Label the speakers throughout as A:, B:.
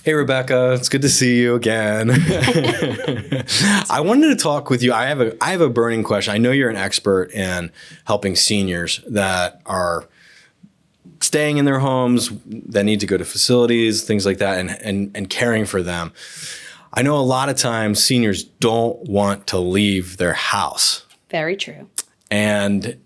A: Hey, Rebecca, it's good to see you again. I wanted to talk with you. I have a burning question. I know you're an expert in helping seniors that are staying in their homes, that need to go to facilities, things like that, and caring for them. I know a lot of times seniors don't want to leave their house.
B: Very true.
A: And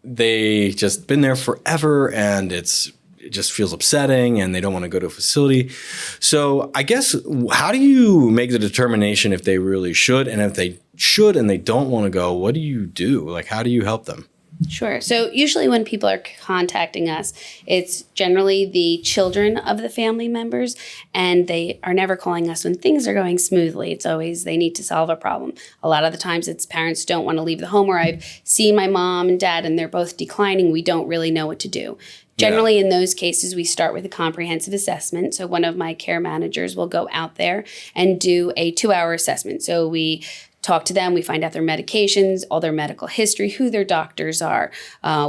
A: they just been there forever, and it just feels upsetting, and they don't want to go to a facility. So I guess, how do you make the determination if they really should? And if they should and they don't want to go, what do you do? Like, how do you help them?
B: Sure. So usually when people are contacting us, it's generally the children of the family members, and they are never calling us when things are going smoothly. It's always they need to solve a problem. A lot of the times it's parents don't want to leave the home, or I've seen my mom and dad and they're both declining. We don't really know what to do. Generally, in those cases, we start with a comprehensive assessment. So one of my care managers will go out there and do a 2-hour assessment. So we talk to them, we find out their medications, all their medical history, who their doctors are,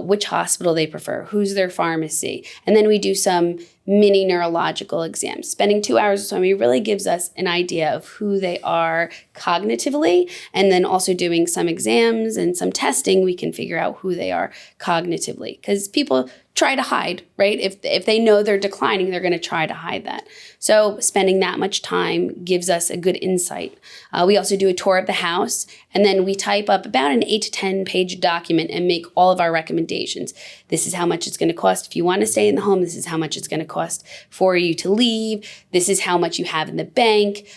B: which hospital they prefer, who's their pharmacy. And then we do some mini neurological exams. Spending 2 hours with somebody really gives us an idea of who they are cognitively, and then also doing some exams and some testing, we can figure out who they are cognitively. Because people try to hide, right? If they know they're declining, they're going to try to hide that. So spending that much time gives us a good insight. We also do a tour of the house, and then we type up about an 8 to 10 page document and make all of our recommendations. This is how much it's going to cost if you want to stay in the home. This is how much it's going to cost for you to leave. This is how much you have in the bank.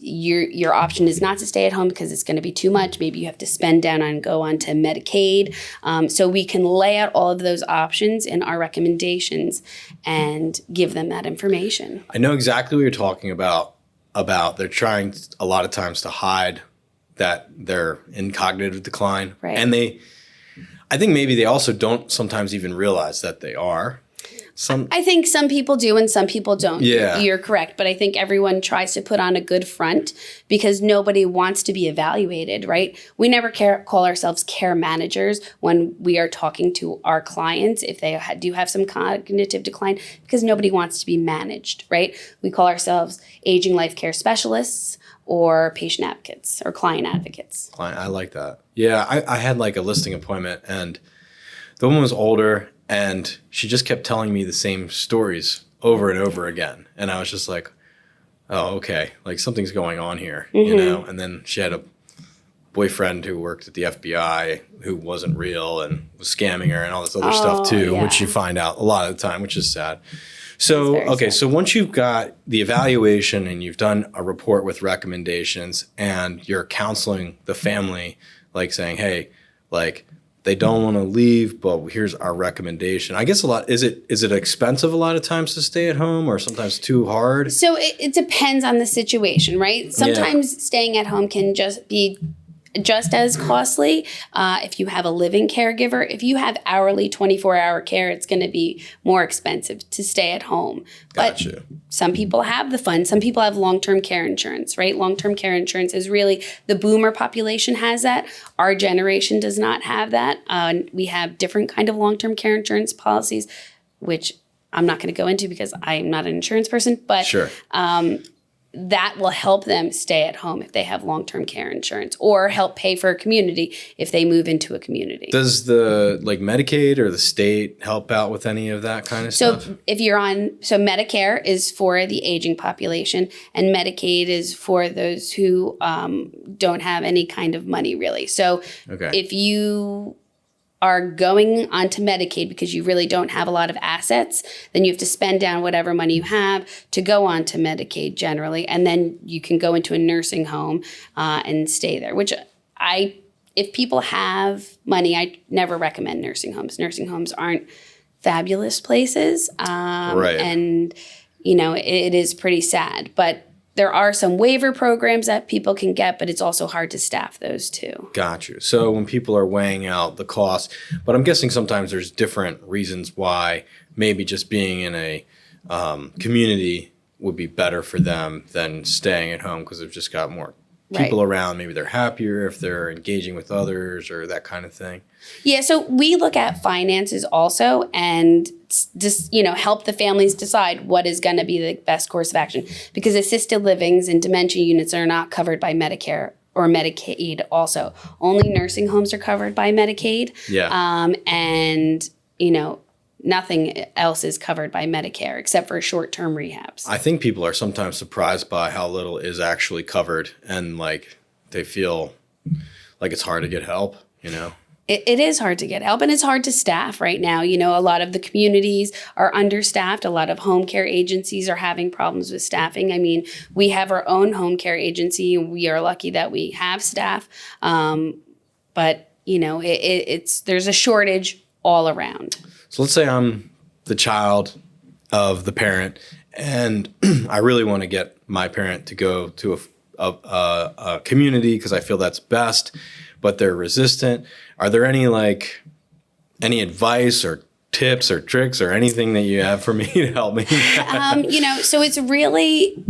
B: Your option is not to stay at home because it's going to be too much. Maybe you have to spend down and go on to Medicaid. So we can lay out all of those options in our recommendations and give them that information.
A: I know exactly what you're talking about. They're trying a lot of times to hide that they're in cognitive decline.
B: Right.
A: And I think maybe they also don't sometimes even realize that they are.
B: I think some people do and some people don't.
A: Yeah.
B: You're correct. But I think everyone tries to put on a good front because nobody wants to be evaluated, right? We never call ourselves care managers when we are talking to our clients if they do have some cognitive decline, because nobody wants to be managed, right? We call ourselves aging life care specialists or patient advocates or client advocates.
A: I like that. Yeah, I had like a listing appointment, and the woman was older, and she just kept telling me the same stories over and over again. And I was just like, oh, okay, like something's going on here, you know? And then she had a boyfriend who worked at the FBI who wasn't real and was scamming her and all this other stuff too, which you find out a lot of the time, which is sad. So, okay, so once you've got the evaluation and you've done a report with recommendations and you're counseling the family, like saying, hey, like, they don't want to leave, but here's our recommendation. I guess is it expensive a lot of times to stay at home, or sometimes too hard?
B: So it depends on the situation, right? Sometimes staying at home can just be just as costly if you have a living caregiver. If you have hourly 24-hour care, it's going to be more expensive to stay at home.
A: Gotcha.
B: But some people have the fund. Some people have long-term care insurance, right? Long-term care insurance is really, the boomer population has that. Our generation does not have that. We have different kind of long-term care insurance policies, which I'm not going to go into because I'm not an insurance person, but
A: Sure.
B: That will help them stay at home if they have long-term care insurance, or help pay for a community if they move into a community.
A: Does the Medicaid or the state help out with any of that kind of stuff?
B: So if you're so Medicare is for the aging population, and Medicaid is for those who don't have any kind of money really. So if you are going onto Medicaid because you really don't have a lot of assets, then you have to spend down whatever money you have to go onto Medicaid generally, and then you can go into a nursing home and stay there, which if people have money, I never recommend nursing homes. Nursing homes aren't fabulous places.
A: Right.
B: And, it is pretty sad. But there are some waiver programs that people can get, but it's also hard to staff those too.
A: Got you. So when people are weighing out the cost, but I'm guessing sometimes there's different reasons why maybe just being in a community would be better for them than staying at home because they've just got more people around, maybe they're happier if they're engaging with others or that kind of thing.
B: Yeah, so we look at finances also and just, help the families decide what is going to be the best course of action, because assisted livings and dementia units are not covered by Medicare or Medicaid also. Only nursing homes are covered by Medicaid.
A: Yeah.
B: And, nothing else is covered by Medicare except for short-term rehabs.
A: I think people are sometimes surprised by how little is actually covered, and like they feel like it's hard to get help,
B: It is hard to get help, and it's hard to staff right now. A lot of the communities are understaffed. A lot of home care agencies are having problems with staffing. I mean, we have our own home care agency, and we are lucky that we have staff. But, there's a shortage all around.
A: So let's say I'm the child of the parent, and I really want to get my parent to go to a community because I feel that's best, but they're resistant. Are there any advice or tips or tricks or anything that you have for me to help me?
B: So it's really,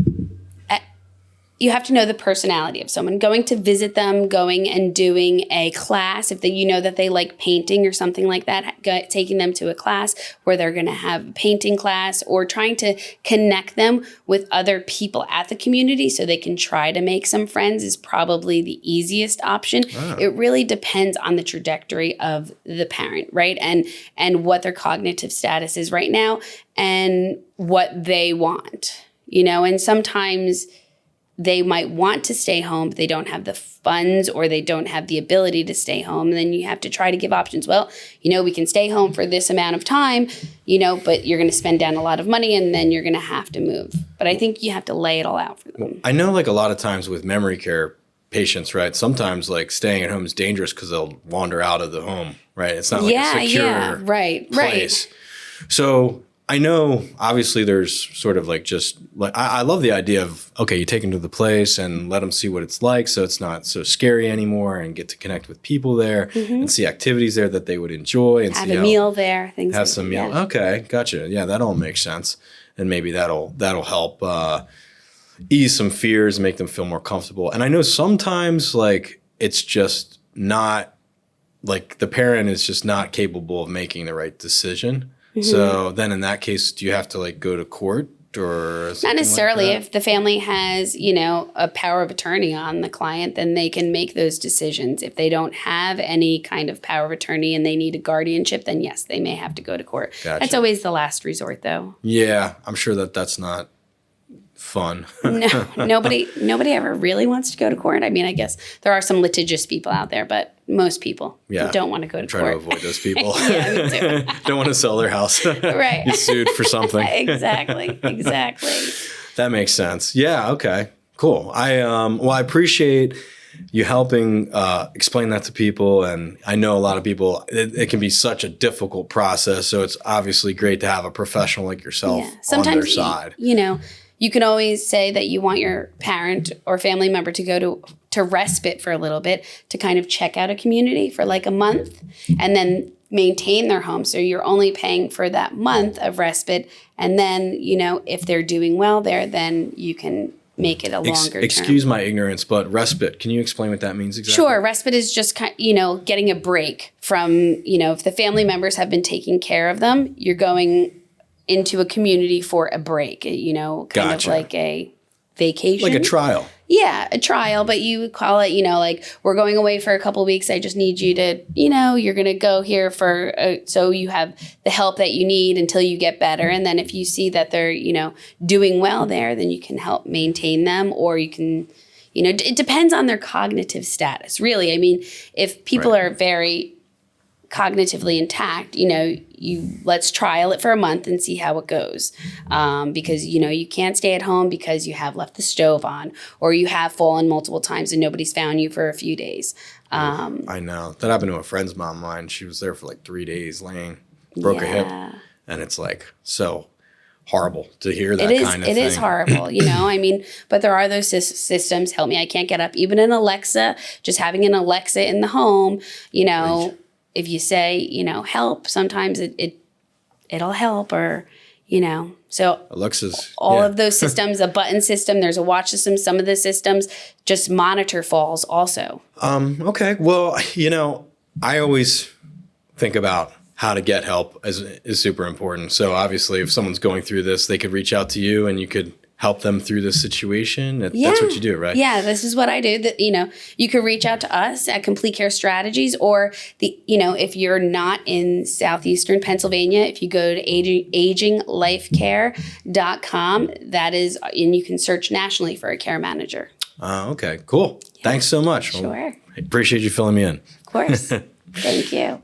B: you have to know the personality of someone. Going to visit them, going and doing a class, if that they like painting or something like that, taking them to a class where they're going to have a painting class, or trying to connect them with other people at the community so they can try to make some friends is probably the easiest option. Oh. It really depends on the trajectory of the parent, right? And what their cognitive status is right now and what they want, and sometimes they might want to stay home, but they don't have the funds or they don't have the ability to stay home. And then you have to try to give options. Well, we can stay home for this amount of time, but you're going to spend down a lot of money and then you're going to have to move. But I think you have to lay it all out for them.
A: Well, I know a lot of times with memory care patients, right? Sometimes staying at home is dangerous because they'll wander out of the home, right? It's not a secure place. So I know, obviously, there's sort of I love the idea of, okay, you take them to the place and let them see what it's like so it's not so scary anymore, and get to connect with people there and see activities there that they would enjoy. And
B: have a meal there, things
A: have some meal. Yeah. Okay, gotcha. Yeah, that all makes sense. And maybe that'll help ease some fears, make them feel more comfortable. And I know sometimes, it's just not, the parent is just not capable of making the right decision. Mm-hmm. So then in that case, do you have to go to court or something? Not
B: necessarily. If the family has, a power of attorney on the client, then they can make those decisions. If they don't have any kind of power of attorney and they need a guardianship, then yes, they may have to go to court. Gotcha. That's always the last resort, though.
A: Yeah, I'm sure that's not fun.
B: No, nobody ever really wants to go to court. I mean, I guess there are some litigious people out there, but most people don't want to go to court.
A: Try to avoid those people.
B: Yeah, me too.
A: Don't want to sell their house.
B: Right.
A: Get sued for something.
B: Exactly.
A: That makes sense. Yeah. Okay. Cool. I appreciate you helping explain that to people. And I know a lot of people, it can be such a difficult process. So it's obviously great to have a professional like yourself on their side.
B: You can always say that you want your parent or family member to go to respite for a little bit, to kind of check out a community for a month and then maintain their home. So you're only paying for that month of respite. And then, if they're doing well there, then you can make it a longer term.
A: Excuse my ignorance, but respite, can you explain what that means exactly?
B: Sure. Respite is just, getting a break from, if the family members have been taking care of them, you're going into a community for a break, kind of like a vacation.
A: Like a trial.
B: Yeah, a trial, but you call it, we're going away for a couple of weeks. I just need you to, you're going to go here so you have the help that you need until you get better. And then if you see that they're, doing well there, then you can help maintain them, or you can, it depends on their cognitive status, really. I mean, if people are very cognitively intact, let's trial it for a month and see how it goes. Because, you can't stay at home because you have left the stove on, or you have fallen multiple times and nobody's found you for a few days.
A: I know. That happened to a friend's mom of mine. She was there for 3 days broke a hip. And it's so horrible to hear that kind of thing.
B: It is horrible, I mean, but there are those systems. Help me, I can't get up. Even an Alexa, just having an Alexa in the home, Right. If you say, help, sometimes it'll help, or, So
A: Alexa's
B: all of those systems, a button system, there's a watch system, some of the systems just monitor falls also.
A: Okay. Well, I always think about how to get help is super important. So obviously if someone's going through this, they could reach out to you and you could help them through this situation. That's what you do, right?
B: Yeah, this is what I do. That you could reach out to us at Complete Care Strategies, or if you're not in southeastern Pennsylvania, if you go to aginglifecare.com, that is, and you can search nationally for a care manager.
A: Okay, cool. Yeah. Thanks so much.
B: Sure.
A: I appreciate you filling me in.
B: Of course. Thank you.